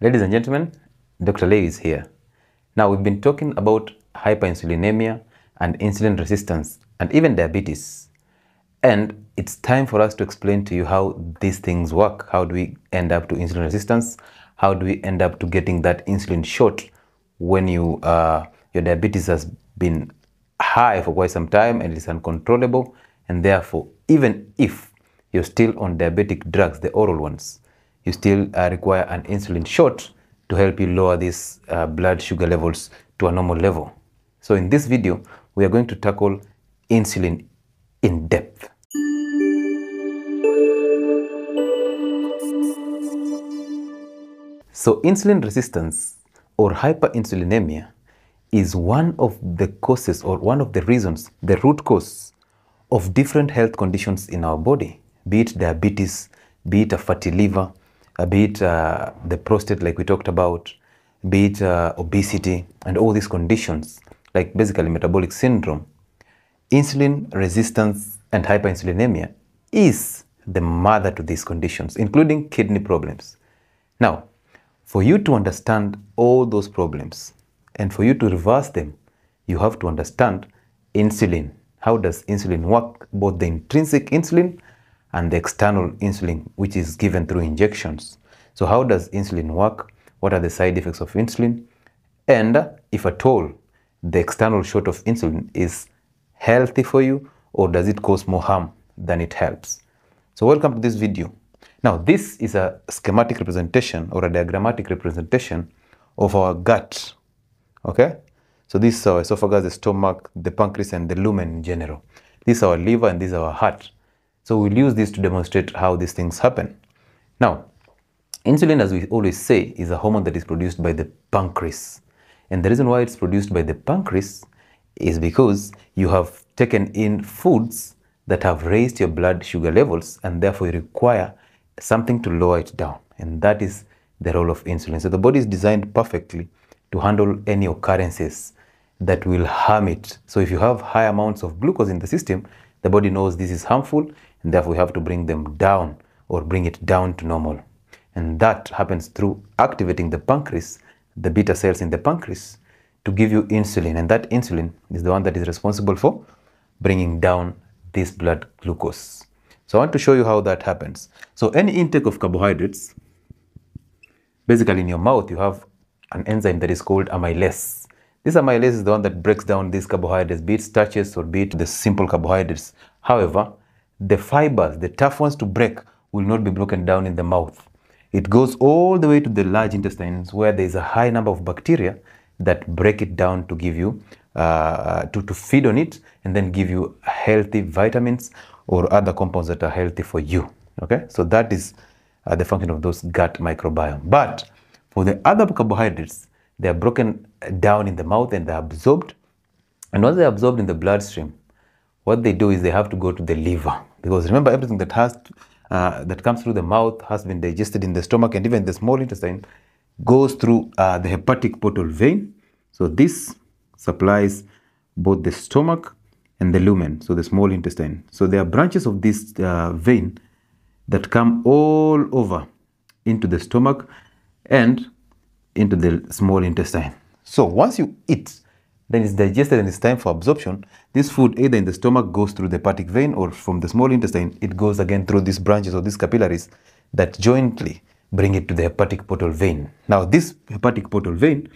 Ladies and gentlemen, Dr. Lay is here. Now we've been talking about hyperinsulinemia and insulin resistance and even diabetes. And it's time for us to explain to you how these things work. How do we end up to insulin resistance? How do we end up to getting that insulin shot when your diabetes has been high for quite some time and it's uncontrollable, and therefore even if you're still on diabetic drugs, the oral ones, you still require an insulin shot to help you lower these blood sugar levels to a normal level. So in this video, we are going to tackle insulin in depth. So insulin resistance or hyperinsulinemia is one of the causes or one of the reasons, the root cause of different health conditions in our body, be it diabetes, be it a fatty liver, be it the prostate like we talked about, be it obesity, and all these conditions, like basically metabolic syndrome. Insulin resistance and hyperinsulinemia is the mother to these conditions, including kidney problems. Now, for you to understand all those problems and for you to reverse them, you have to understand insulin. How does insulin work? Both the intrinsic insulin and the external insulin, which is given through injections. So how does insulin work? What are the side effects of insulin? And if at all, the external shot of insulin is healthy for you, or does it cause more harm than it helps? So welcome to this video. Now, this is a schematic representation or a diagrammatic representation of our gut. Okay? So this is our esophagus, the stomach, the pancreas, and the lumen in general. This is our liver and this is our heart. So we'll use this to demonstrate how these things happen. Now, insulin, as we always say, is a hormone that is produced by the pancreas. And the reason why it's produced by the pancreas is because you have taken in foods that have raised your blood sugar levels, and therefore you require something to lower it down. And that is the role of insulin. So the body is designed perfectly to handle any occurrences that will harm it. So if you have high amounts of glucose in the system, the body knows this is harmful, and therefore we have to bring them down or bring it down to normal. And that happens through activating the pancreas, the beta cells in the pancreas, to give you insulin. And that insulin is the one that is responsible for bringing down this blood glucose. So I want to show you how that happens. So any intake of carbohydrates, basically in your mouth, you have an enzyme that is called amylase. This amylase is the one that breaks down these carbohydrates, be it starches or be it the simple carbohydrates. However, the fibers, the tough ones to break, will not be broken down in the mouth. It goes all the way to the large intestines, where there is a high number of bacteria that break it down to give you, to feed on it and then give you healthy vitamins or other compounds that are healthy for you. Okay, so that is the function of those gut microbiome. But for the other carbohydrates, they are broken down in the mouth and they're absorbed. And once they're absorbed in the bloodstream, what they do is they have to go to the liver. Because remember, everything that that comes through the mouth has been digested in the stomach, and even the small intestine goes through the hepatic portal vein. So this supplies both the stomach and the lumen, so the small intestine. So there are branches of this vein that come all over into the stomach and into the small intestine. So once you eat, then it's digested and it's time for absorption. This food, either in the stomach, goes through the hepatic vein, or from the small intestine, it goes again through these branches or these capillaries that jointly bring it to the hepatic portal vein. Now, this hepatic portal vein,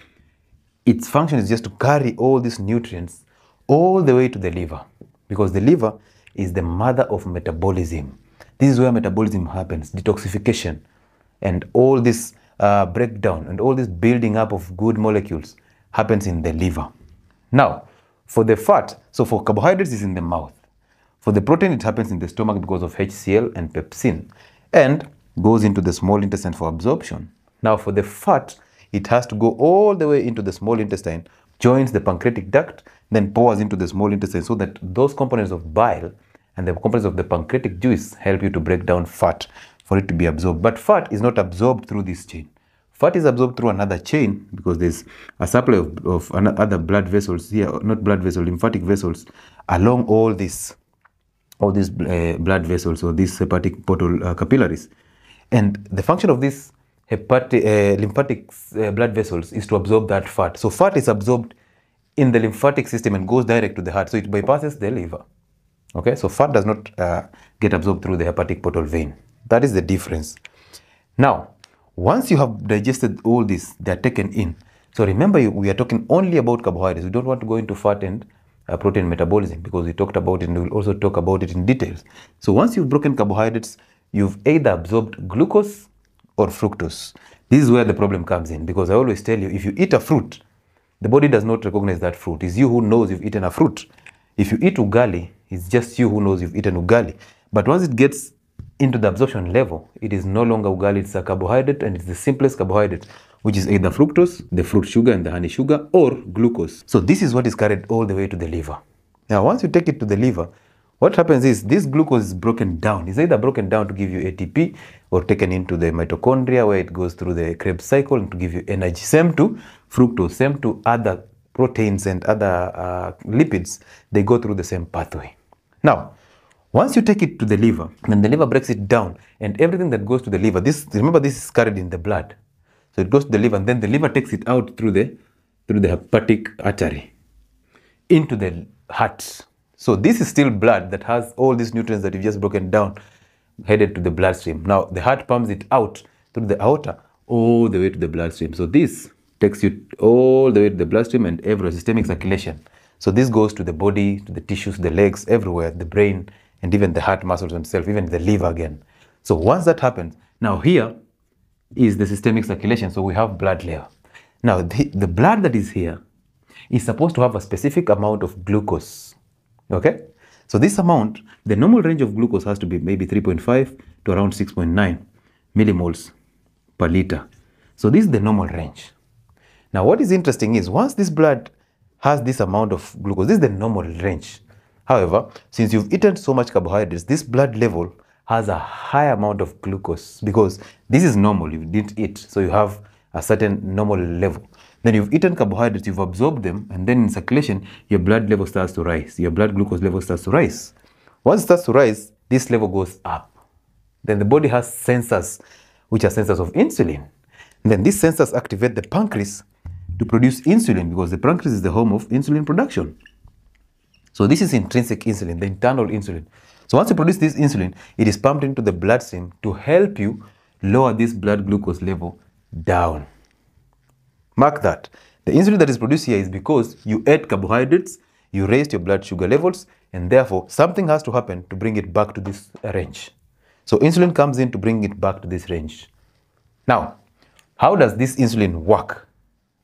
its function is just to carry all these nutrients all the way to the liver, because the liver is the mother of metabolism. This is where metabolism happens, detoxification, and all this breakdown and all this building up of good molecules happens in the liver. Now, for the fat, so for carbohydrates, it's in the mouth. For the protein, it happens in the stomach because of HCl and pepsin, and goes into the small intestine for absorption. Now, for the fat, it has to go all the way into the small intestine, joins the pancreatic duct, then pours into the small intestine, so that those components of bile and the components of the pancreatic juice help you to break down fat for it to be absorbed. But fat is not absorbed through this chain. Fat is absorbed through another chain, because there's a supply of other blood vessels here, not blood vessels, lymphatic vessels, along all these blood vessels or these hepatic portal capillaries. And the function of this lymphatic blood vessels is to absorb that fat. So fat is absorbed in the lymphatic system and goes direct to the heart. So it bypasses the liver. Okay, so fat does not get absorbed through the hepatic portal vein. That is the difference. Now, once you have digested all this, they are taken in. So remember, we are talking only about carbohydrates. We don't want to go into fat and protein metabolism because we talked about it and we'll also talk about it in details. So once you've broken carbohydrates, you've either absorbed glucose or fructose. This is where the problem comes in, because I always tell you, if you eat a fruit, the body does not recognize that fruit. It's you who knows you've eaten a fruit. If you eat ugali, it's just you who knows you've eaten ugali. But once it gets into the absorption level, it is no longer ugali, it's a carbohydrate, and it's the simplest carbohydrate, which is either fructose, the fruit sugar and the honey sugar, or glucose. So this is what is carried all the way to the liver. Now, once you take it to the liver, what happens is this glucose is broken down. It's either broken down to give you ATP or taken into the mitochondria where it goes through the Krebs cycle and to give you energy. Same to fructose, same to other proteins and other lipids. They go through the same pathway. Now, once you take it to the liver, then the liver breaks it down, and everything that goes to the liver, remember this is carried in the blood. So it goes to the liver, and then the liver takes it out through the hepatic artery into the heart. So this is still blood that has all these nutrients that you've just broken down, headed to the bloodstream. Now the heart pumps it out through the aorta all the way to the bloodstream. So this takes you all the way to the bloodstream and everywhere, systemic circulation. So this goes to the body, to the tissues, the legs, everywhere, the brain, and even the heart muscles themselves, even the liver again. So once that happens, now here is the systemic circulation. So we have blood layer. Now the blood that is here is supposed to have a specific amount of glucose. Okay? So this amount, the normal range of glucose has to be maybe 3.5 to around 6.9 millimoles per liter. So this is the normal range. Now what is interesting is once this blood has this amount of glucose, this is the normal range. However, since you've eaten so much carbohydrates, this blood level has a high amount of glucose because this is normal, you didn't eat, so you have a certain normal level. Then you've eaten carbohydrates, you've absorbed them, and then in circulation, your blood level starts to rise. Your blood glucose level starts to rise. Once it starts to rise, this level goes up. Then the body has sensors, which are sensors of insulin. And then these sensors activate the pancreas to produce insulin because the pancreas is the home of insulin production. So this is intrinsic insulin, the internal insulin. So once you produce this insulin, it is pumped into the bloodstream to help you lower this blood glucose level down. Mark that. The insulin that is produced here is because you ate carbohydrates, you raised your blood sugar levels, and therefore something has to happen to bring it back to this range. So insulin comes in to bring it back to this range. Now, how does this insulin work?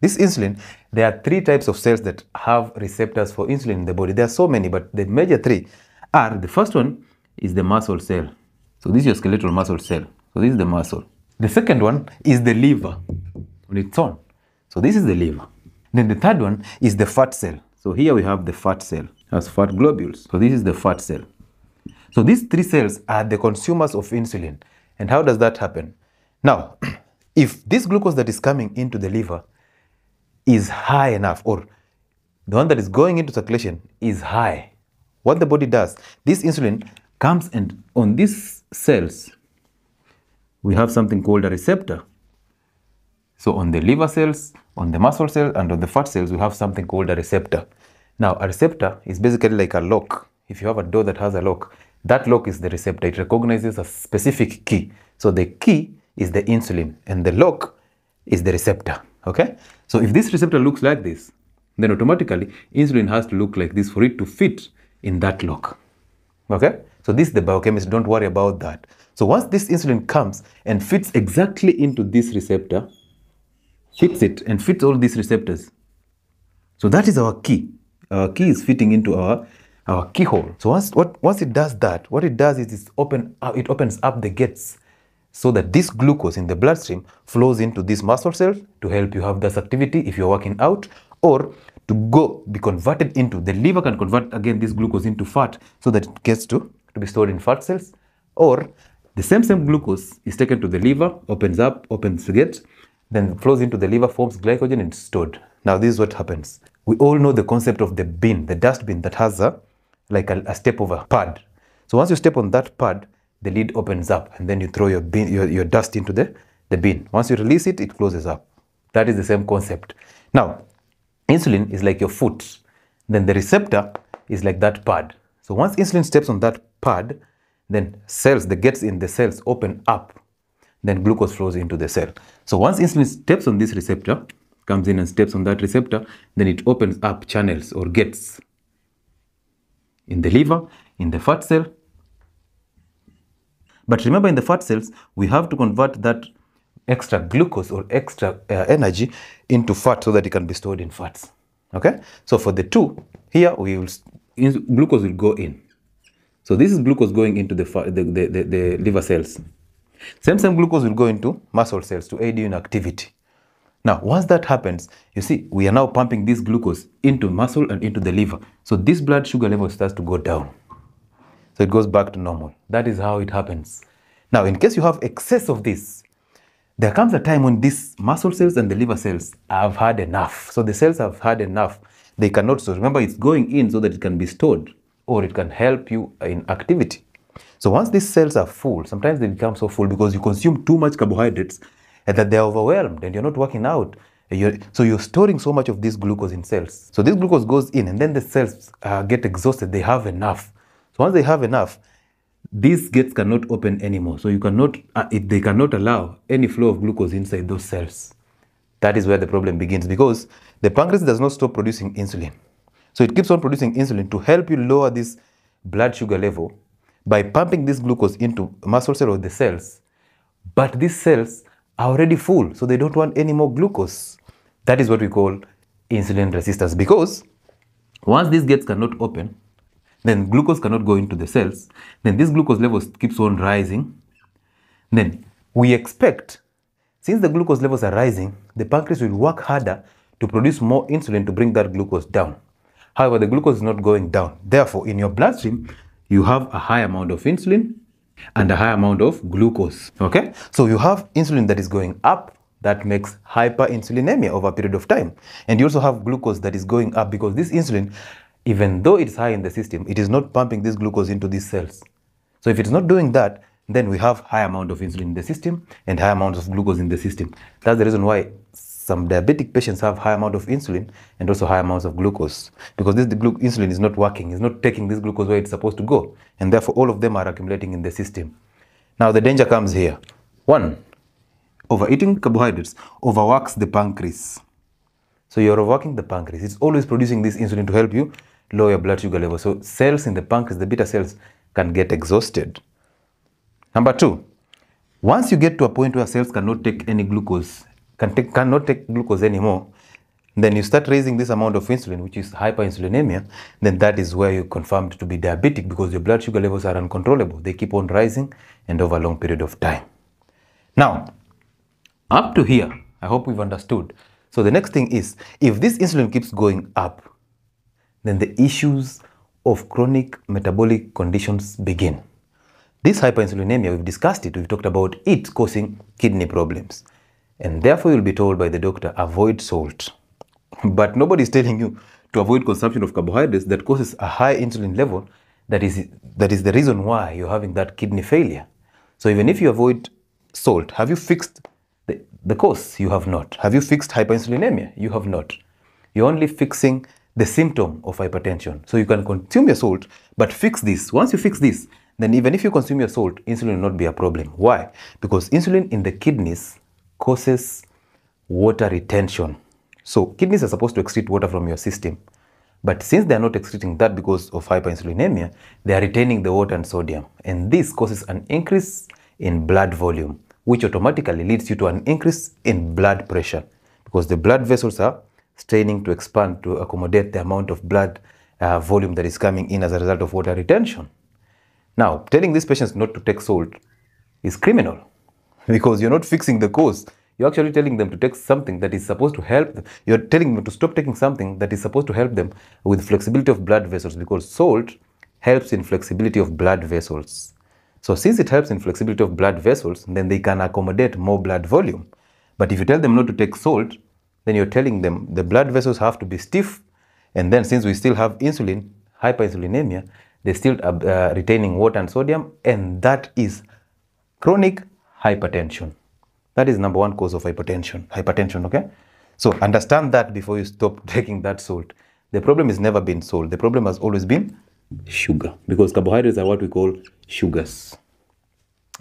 This insulin, there are three types of cells that have receptors for insulin in the body. There are so many, but the major three are, the first one is the muscle cell. So this is your skeletal muscle cell. So this is the muscle. The second one is the liver on its own. So this is the liver. Then the third one is the fat cell. So here we have the fat cell, has fat globules. So this is the fat cell. So these three cells are the consumers of insulin. And how does that happen? Now, if this glucose that is coming into the liver is high enough, or the one that is going into circulation is high, what the body does, this insulin comes and on these cells, we have something called a receptor. So on the liver cells, on the muscle cells, and on the fat cells, we have something called a receptor. Now, a receptor is basically like a lock. If you have a door that has a lock, that lock is the receptor. It recognizes a specific key. So the key is the insulin, and the lock is the receptor. Okay? So if this receptor looks like this, then automatically insulin has to look like this for it to fit in that lock. Okay? So this is the biochemist. Don't worry about that. So once this insulin comes and fits exactly into this receptor, fits it and fits all these receptors. So that is our key. Our key is fitting into our keyhole. So once it does that, what it does is it opens up the gates so that this glucose in the bloodstream flows into this muscle cell to help you have this activity if you're working out, or to be converted into, the liver can convert again this glucose into fat so that it gets to be stored in fat cells, or the same glucose is taken to the liver, opens the gate, then flows into the liver, forms glycogen, and stored. Now this is what happens. We all know the concept of the bin, the dust bin that has a step over pad. So once you step on that pad, the lid opens up and then you throw your dust into the the bin. Once you release it, it closes up. That is the same concept. Now, insulin is like your foot. Then the receptor is like that pad. So once insulin steps on that pad, then cells, the gates in the cells open up. Then glucose flows into the cell. So once insulin steps on this receptor, comes in and steps on that receptor, then it opens up channels or gates in the liver, in the fat cell. But remember, in the fat cells, we have to convert that extra glucose or extra energy into fat so that it can be stored in fats. Okay? So for the two, here glucose will go in. So this is glucose going into the liver cells. Same glucose will go into muscle cells to aid you in activity. Now, once that happens, you see, we are now pumping this glucose into muscle and into the liver. So this blood sugar level starts to go down. So it goes back to normal. That is how it happens. Now, in case you have excess of this, there comes a time when these muscle cells and the liver cells have had enough. So the cells have had enough. They cannot store. Remember, it's going in so that it can be stored or it can help you in activity. So once these cells are full, sometimes they become so full because you consume too much carbohydrates and that they're overwhelmed and you're not working out. So you're storing so much of this glucose in cells. So this glucose goes in and then the cells get exhausted. They have enough. So once they have enough, these gates cannot open anymore. So you cannot, they cannot allow any flow of glucose inside those cells. That is where the problem begins because the pancreas does not stop producing insulin. So it keeps on producing insulin to help you lower this blood sugar level by pumping this glucose into muscle cell or the cells. But these cells are already full, so they don't want any more glucose. That is what we call insulin resistance because once these gates cannot open, then glucose cannot go into the cells. Then this glucose level keeps on rising. Then we expect, since the glucose levels are rising, the pancreas will work harder to produce more insulin to bring that glucose down. However, the glucose is not going down. Therefore, in your bloodstream, you have a high amount of insulin and a high amount of glucose. Okay? So you have insulin that is going up. That makes hyperinsulinemia over a period of time. And you also have glucose that is going up because this insulin, even though it's high in the system, it is not pumping this glucose into these cells. So if it's not doing that, then we have high amount of insulin in the system and high amounts of glucose in the system. That's the reason why some diabetic patients have high amount of insulin and also high amounts of glucose because this insulin is not working. It's not taking this glucose where it's supposed to go. And therefore, all of them are accumulating in the system. Now, the danger comes here. One, overeating carbohydrates overworks the pancreas. So you're overworking the pancreas. It's always producing this insulin to help you lower your blood sugar level. So cells in the pancreas, the beta cells, can get exhausted. Number two, once you get to a point where cells cannot take any glucose, cannot take glucose anymore, then you start raising this amount of insulin, which is hyperinsulinemia, then that is where you're confirmed to be diabetic because your blood sugar levels are uncontrollable. They keep on rising and over a long period of time. Now, up to here, I hope we've understood. So the next thing is, if this insulin keeps going up, then the issues of chronic metabolic conditions begin. This hyperinsulinemia, we've discussed it, we've talked about it causing kidney problems. And therefore, you'll be told by the doctor, avoid salt. But nobody's telling you to avoid consumption of carbohydrates that causes a high insulin level. That is the reason why you're having that kidney failure. So even if you avoid salt, have you fixed the cause? You have not. Have you fixed hyperinsulinemia? You have not. You're only fixing the symptom of hypertension. So you can consume your salt, but fix this. Once you fix this, then even if you consume your salt, insulin will not be a problem. Why? Because insulin in the kidneys causes water retention. So kidneys are supposed to excrete water from your system. But since they are not excreting that because of hyperinsulinemia, they are retaining the water and sodium. And this causes an increase in blood volume, which automatically leads you to an increase in blood pressure because the blood vessels are straining to expand to accommodate the amount of blood volume that is coming in as a result of water retention. Now, telling these patients not to take salt is criminal because you're not fixing the cause. You're actually telling them to take something that is supposed to help them. You're telling them to stop taking something that is supposed to help them with flexibility of blood vessels because salt helps in flexibility of blood vessels. So since it helps in flexibility of blood vessels, then they can accommodate more blood volume. But if you tell them not to take salt, then you're telling them the blood vessels have to be stiff. And then since we still have insulin, hyperinsulinemia, they're still retaining water and sodium. And that is chronic hypertension. That is number one cause of hypertension, okay? So understand that before you stop taking that salt. The problem has never been salt. The problem has always been sugar, because carbohydrates are what we call sugars.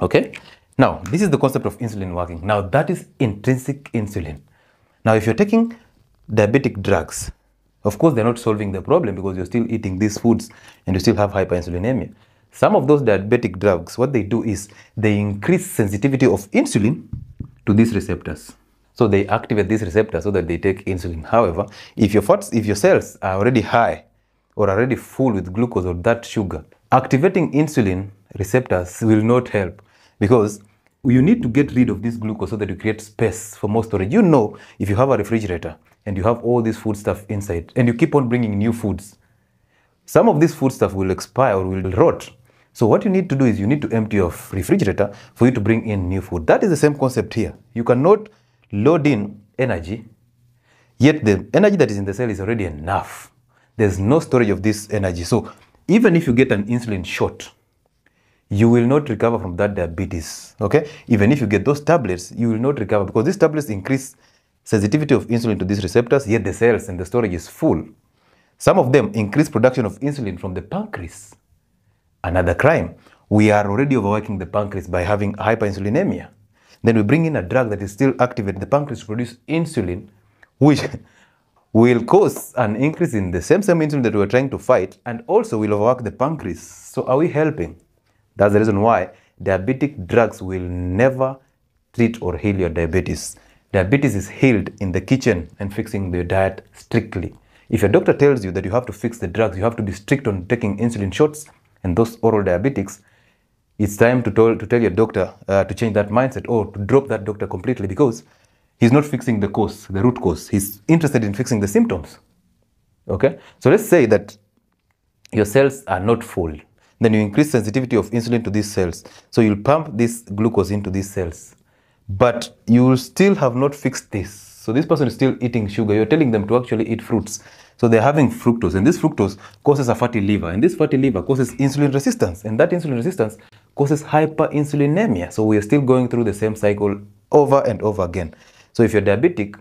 Okay? Now, this is the concept of insulin working. Now, that is intrinsic insulin. Now, if you're taking diabetic drugs, of course, they're not solving the problem because you're still eating these foods and you still have hyperinsulinemia. Some of those diabetic drugs, what they do is they increase sensitivity of insulin to these receptors. So they activate these receptors so that they take insulin. However, if your cells are already high or already full with glucose or that sugar, activating insulin receptors will not help, because you need to get rid of this glucose so that you create space for more storage. You know, if you have a refrigerator and you have all this food stuff inside and you keep on bringing new foods, some of this food stuff will expire or will rot. So what you need to do is you need to empty your refrigerator for you to bring in new food. That is the same concept here. You cannot load in energy, yet the energy that is in the cell is already enough. There's no storage of this energy. So even if you get an insulin shot, you will not recover from that diabetes, okay? Even if you get those tablets, you will not recover, because these tablets increase sensitivity of insulin to these receptors, yet the cells and the storage is full. Some of them increase production of insulin from the pancreas. Another crime. We are already overworking the pancreas by having hyperinsulinemia. Then we bring in a drug that is still activating the pancreas to produce insulin, which will cause an increase in the same insulin that we are trying to fight, and also will overwork the pancreas. So are we helping? That's the reason why diabetic drugs will never treat or heal your diabetes. Diabetes is healed in the kitchen and fixing your diet strictly. If your doctor tells you that you have to fix the drugs, you have to be strict on taking insulin shots and those oral diabetics, it's time to tell your doctor to change that mindset or to drop that doctor completely, because he's not fixing the cause, the root cause. He's interested in fixing the symptoms. Okay? So let's say that your cells are not full. Then you increase sensitivity of insulin to these cells. So you'll pump this glucose into these cells. But you will still have not fixed this. So this person is still eating sugar. You're telling them to actually eat fruits. So they're having fructose. And this fructose causes a fatty liver. And this fatty liver causes insulin resistance. And that insulin resistance causes hyperinsulinemia. So we are still going through the same cycle over and over again. So if you're diabetic,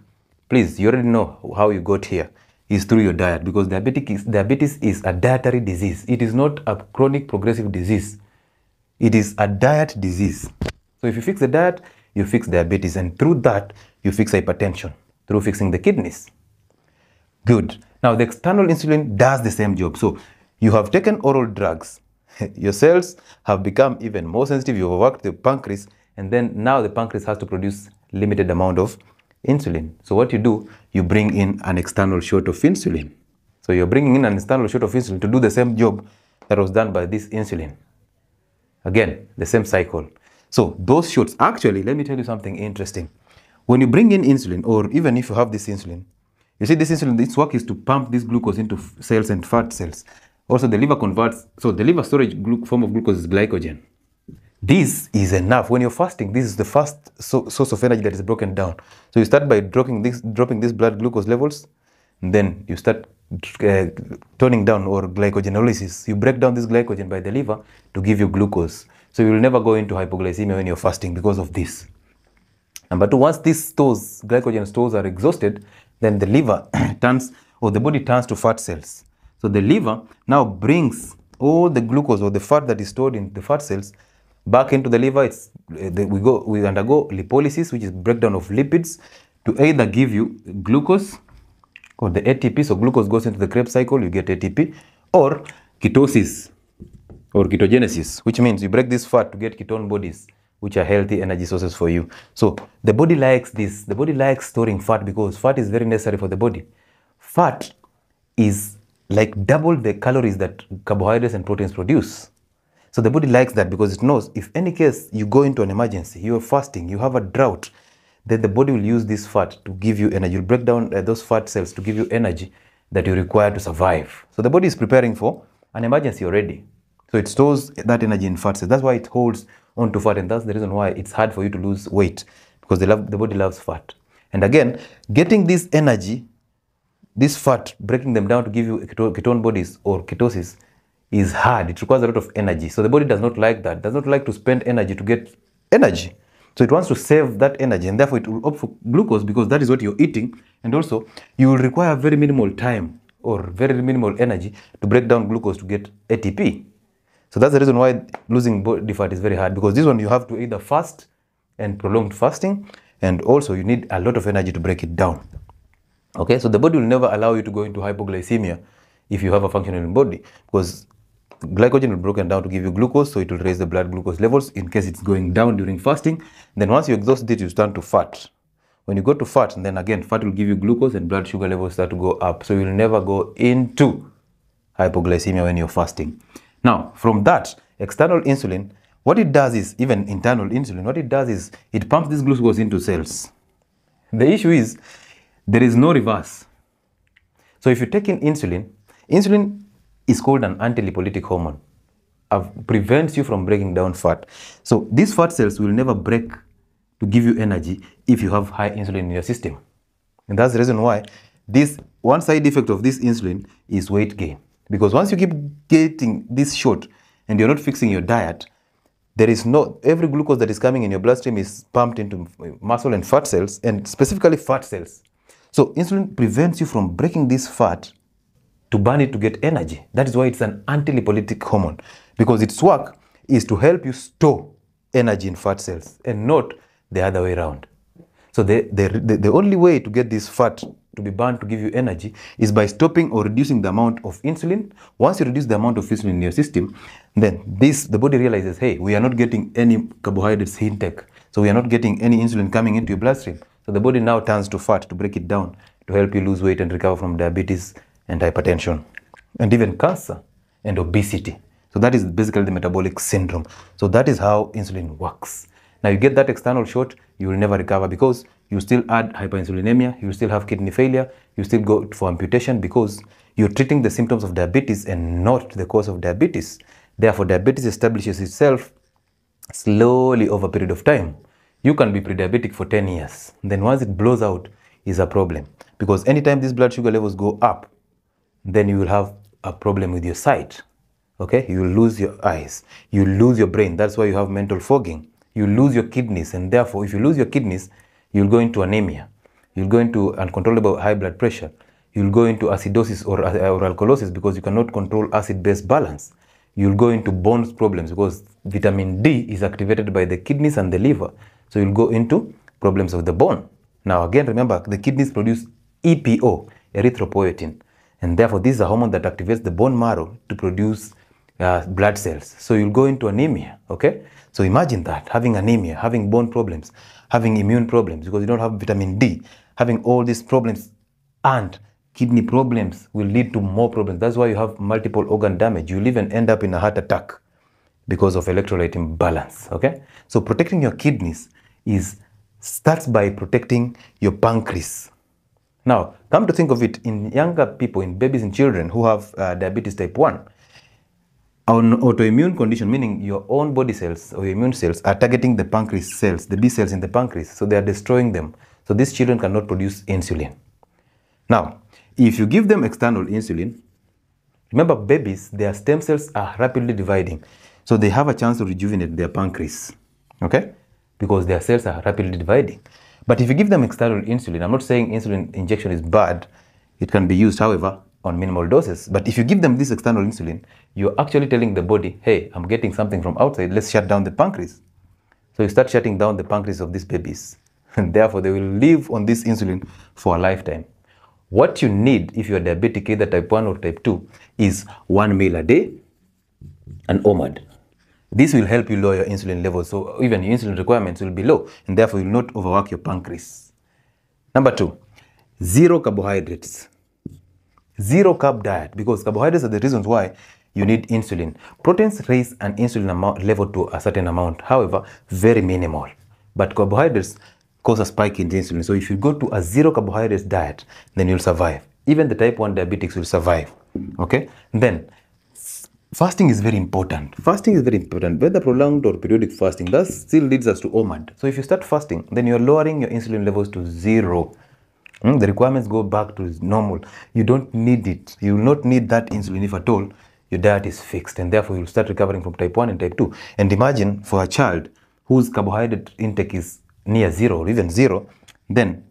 please, you already know how you got here. Is through your diet, because diabetes is a dietary disease. It is not a chronic progressive disease. It is a diet disease. So if you fix the diet, you fix diabetes, and through that, you fix hypertension, through fixing the kidneys. Good. Now, the external insulin does the same job. So you have taken oral drugs. Your cells have become even more sensitive. You overworked the pancreas, and then now the pancreas has to produce limited amount of insulin. So what you do, you bring in an external shot of insulin. So you're bringing in an external shot of insulin to do the same job that was done by this insulin. Again, the same cycle. So those shots, actually, let me tell you something interesting. When you bring in insulin, or even if you have this insulin, you see this insulin, its work is to pump this glucose into cells and fat cells. Also the liver converts, so the liver storage form of glucose is glycogen. This is enough. When you're fasting, this is the first source of energy that is broken down. So you start by dropping these blood glucose levels, and then you start toning down, or glycogenolysis. You break down this glycogen by the liver to give you glucose. So you will never go into hypoglycemia when you're fasting because of this. Number two, once these stores, glycogen stores, are exhausted, then the liver turns, or the body turns to fat cells. So the liver now brings all the glucose or the fat that is stored in the fat cells back into the liver. We undergo lipolysis, which is breakdown of lipids, to either give you glucose or the ATP. So glucose goes into the Krebs cycle, you get ATP, or ketosis or ketogenesis, which means you break this fat to get ketone bodies, which are healthy energy sources for you. So the body likes this. The body likes storing fat because fat is very necessary for the body. Fat is like double the calories that carbohydrates and proteins produce. So the body likes that because it knows if any case you go into an emergency, you are fasting, you have a drought, then the body will use this fat to give you energy. You'll break down those fat cells to give you energy that you require to survive. So the body is preparing for an emergency already. So it stores that energy in fat cells. That's why it holds onto fat, and that's the reason why it's hard for you to lose weight, because the body loves fat. And again, getting this energy, this fat, breaking them down to give you ketone bodies or ketosis is hard. It requires a lot of energy. So the body does not like that, does not like to spend energy to get energy. So it wants to save that energy, and therefore it will opt for glucose because that is what you're eating. And also, you will require very minimal time or very minimal energy to break down glucose to get ATP. So that's the reason why losing body fat is very hard, because this one you have to either fast and prolonged fasting, and also you need a lot of energy to break it down. Okay, so the body will never allow you to go into hypoglycemia if you have a functioning body, because glycogen will be broken down to give you glucose, so it will raise the blood glucose levels in case it's going down during fasting. Then once you exhaust it, you turn to fat. When you go to fat, and then again, fat will give you glucose and blood sugar levels start to go up. So you will never go into hypoglycemia when you're fasting. Now, from that, external insulin, what it does is, even internal insulin, what it does is, it pumps this glucose into cells. The issue is, there is no reverse. So if you take in insulin, insulin is called an anti-lipolytic hormone. Prevents you from breaking down fat. So these fat cells will never break to give you energy if you have high insulin in your system. And that's the reason why this one side effect of this insulin is weight gain. Because once you keep getting this short and you're not fixing your diet, there is no, every glucose that is coming in your bloodstream is pumped into muscle and fat cells, and specifically fat cells. So insulin prevents you from breaking this fat to burn it to get energy. That is why it's an anti-lipolytic hormone, because its work is to help you store energy in fat cells and not the other way around. So the only way to get this fat to be burned to give you energy is by stopping or reducing the amount of insulin. Once you reduce the amount of insulin in your system, then the body realizes, hey, we are not getting any carbohydrates intake, so we are not getting any insulin coming into your bloodstream. So the body now turns to fat to break it down to help you lose weight and recover from diabetes and hypertension and even cancer and obesity. So that is basically the metabolic syndrome. So that is how insulin works. Now you get that external shot, you will never recover because you still add hyperinsulinemia, you still have kidney failure, you still go for amputation because you're treating the symptoms of diabetes and not the cause of diabetes. Therefore, diabetes establishes itself slowly over a period of time. You can be pre-diabetic for 10 years. Then once it blows out is a problem, because anytime these blood sugar levels go up, then you will have a problem with your sight. Okay, you will lose your eyes, you lose your brain. That's why you have mental fogging. You lose your kidneys, and therefore, if you lose your kidneys, you'll go into anemia. You'll go into uncontrollable high blood pressure. You'll go into acidosis or alkalosis because you cannot control acid-base balance. You'll go into bones problems because vitamin D is activated by the kidneys and the liver. So you'll go into problems of the bone. Now again, remember, the kidneys produce EPO, erythropoietin. And therefore, this is a hormone that activates the bone marrow to produce blood cells. So you'll go into anemia, okay? So imagine that, having anemia, having bone problems, having immune problems because you don't have vitamin D, having all these problems, and kidney problems will lead to more problems. That's why you have multiple organ damage. You'll even end up in a heart attack because of electrolyte imbalance, okay? So protecting your kidneys starts by protecting your pancreas. Now, come to think of it, in younger people, in babies and children who have diabetes type 1, an autoimmune condition, meaning your own body cells or your immune cells are targeting the pancreas cells, the B cells in the pancreas, so they are destroying them. So these children cannot produce insulin. Now, if you give them external insulin, remember babies, their stem cells are rapidly dividing, so they have a chance to rejuvenate their pancreas, okay? Because their cells are rapidly dividing. But if you give them external insulin, I'm not saying insulin injection is bad, it can be used, however, on minimal doses. But if you give them this external insulin, you're actually telling the body, hey, I'm getting something from outside, let's shut down the pancreas. So you start shutting down the pancreas of these babies. And therefore, they will live on this insulin for a lifetime. What you need if you're diabetic, either type 1 or type 2, is 1 meal a day and OMAD. This will help you lower your insulin levels, so even your insulin requirements will be low, and therefore you will not overwork your pancreas. Number 2, zero carbohydrates. Zero carb diet, because carbohydrates are the reasons why you need insulin. Proteins raise an insulin level to a certain amount, however, very minimal. But carbohydrates cause a spike in the insulin. So if you go to a zero carbohydrates diet, then you'll survive. Even the type 1 diabetics will survive. Okay? Then, fasting is very important. Fasting is very important. Whether prolonged or periodic fasting, that still leads us to OMAD. So if you start fasting, then you're lowering your insulin levels to zero. The requirements go back to normal. You don't need it. You will not need that insulin if at all your diet is fixed, and therefore you'll start recovering from type 1 and type 2. And imagine for a child whose carbohydrate intake is near zero or even zero, then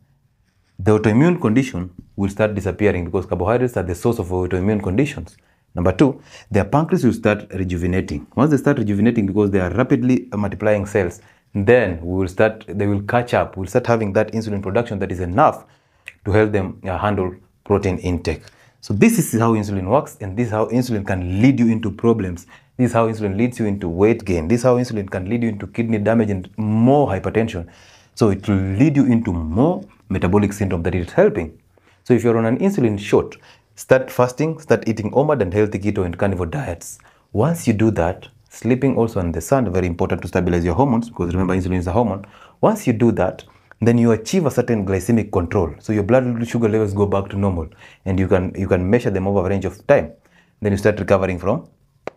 the autoimmune condition will start disappearing because carbohydrates are the source of autoimmune conditions. Number two, their pancreas will start rejuvenating. Once they start rejuvenating, because they are rapidly multiplying cells, then they will catch up. We'll start having that insulin production that is enough to help them handle protein intake. So this is how insulin works, and this is how insulin can lead you into problems. This is how insulin leads you into weight gain. This is how insulin can lead you into kidney damage and more hypertension. So it will lead you into more metabolic syndrome that it's helping. So if you're on an insulin shot, start fasting, start eating OMAD and healthy keto and carnivore diets. Once you do that, sleeping also in the sun, very important to stabilize your hormones, because remember insulin is a hormone. Once you do that, then you achieve a certain glycemic control. So your blood sugar levels go back to normal, and you can measure them over a range of time. Then you start recovering from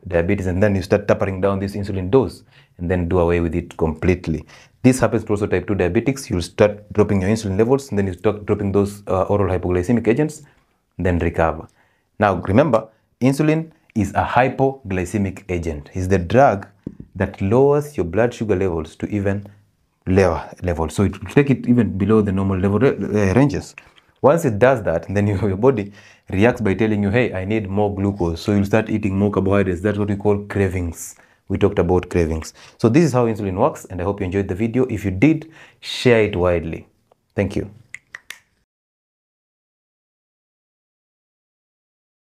diabetes, and then you start tapering down this insulin dose and then do away with it completely. This happens to also type 2 diabetics. You'll start dropping your insulin levels, and then you start dropping those oral hypoglycemic agents, then recover. Now remember, insulin is a hypoglycemic agent. It's the drug that lowers your blood sugar levels to even lower levels. So it will take it even below the normal level ranges. Once it does that, then your body reacts by telling you, hey, I need more glucose. So you'll start eating more carbohydrates. That's what we call cravings. We talked about cravings. So this is how insulin works, and I hope you enjoyed the video. If you did, share it widely. Thank you.